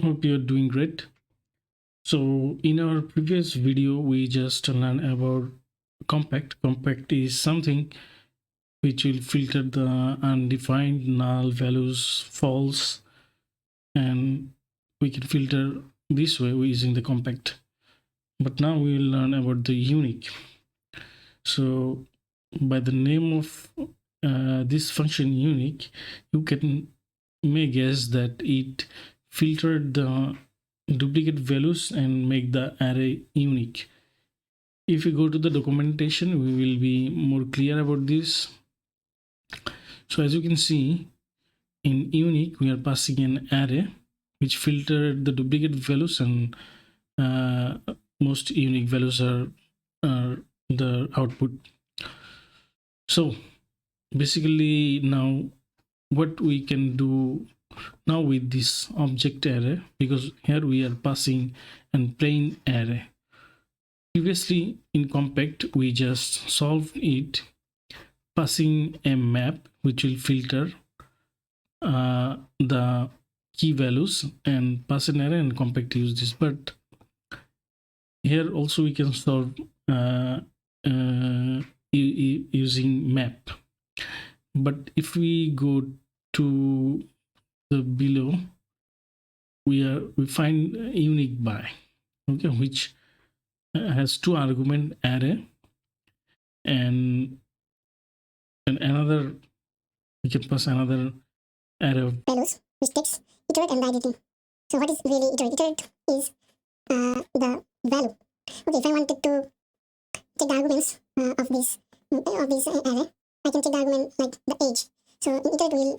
Hope you're doing great. So in our previous video, we just learned about compact. Compact is something which will filter the undefined, null values, false, and we can filter this way using the compact. But now we will learn about the unique. So by the name of this function unique, you may guess that it filtered the duplicate values and make the array unique. If we go to the documentation, we will be more clear about this. So as you can see, in unique we are passing an array which filtered the duplicate values, and most unique values are the output. So basically, now what we can do now with this object array, because here we are passing an plain array. Previously in compact we just solved it passing a map which will filter the key values and pass an array, and compact use this. But here also we can solve using map. But if we go to the below, we find uniqueBy, okay, which has two argument array and another, we can pass another array of values which takes iterate and identity. So what is really iterate? Iterate is the value. Okay, if I wanted to take the arguments of this array, I can take the argument like the age. So in iterate will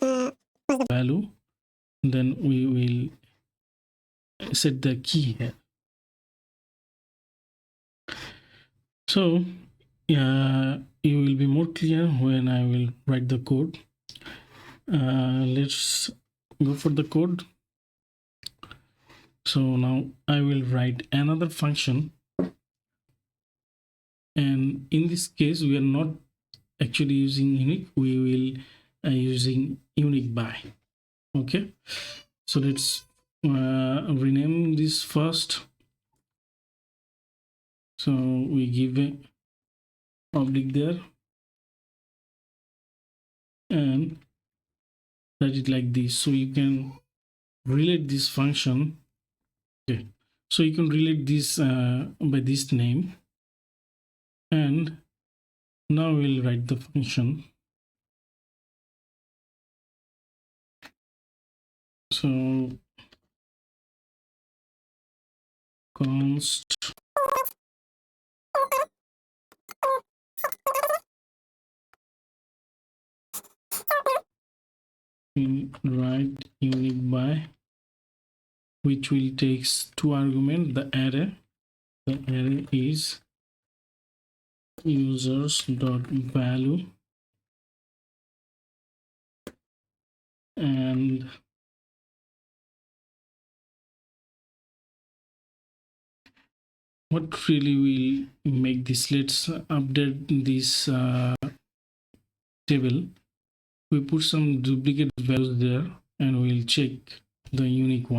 pass the value, then we will set the key here. So you will be more clear when I will write the code. Let's go for the code. So now I will write another function, and in this case we are not actually using unique, we will using uniqueBy. Okay, so let's rename this first. So we give a public there and write it like this, so you can relate this function. Okay, so you can relate this by this name, and now we'll write the function. So const write uniqueBy, which will takes two arguments. The array is users.value, and what really will make this, let's update this table. We put some duplicate values there and we'll check the unique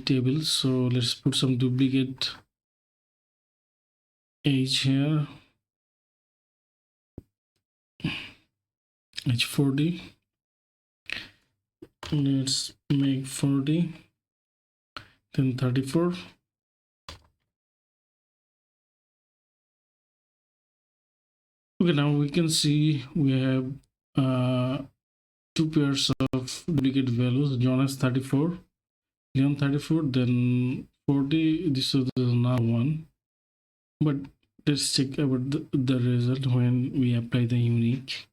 table. So let's put some duplicate age here, age 40. Let's make 40, then 34. Okay, now we can see we have two pairs of duplicate values, Jonas 34, Leon 34, then 40. This is another one. But let's check about the result when we apply the unique.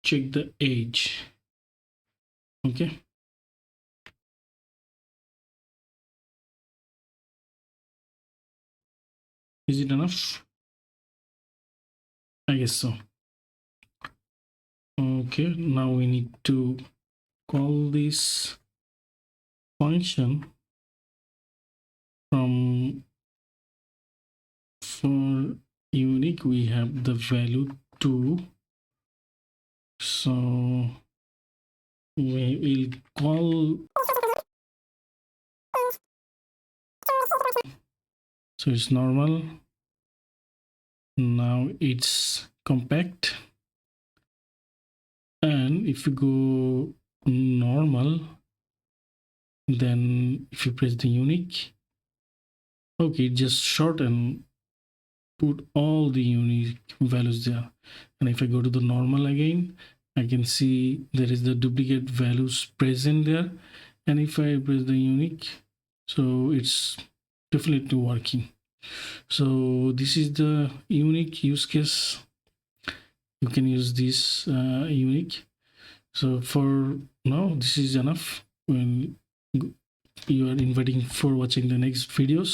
Check the age. Okay, is it enough? I guess so. Okay, now we need to call this function from for unique, we have the value 2. So we will call, so it's normal. Now it's compact, and if you go normal, then if you press the unique, okay, just shorten, put all the unique values there. And if I go to the normal again, I can see there is the duplicate values present there. And if I press the unique, so it's definitely working. So this is the unique use case. You can use this unique. So for now, this is enough. When you are inviting for watching the next videos.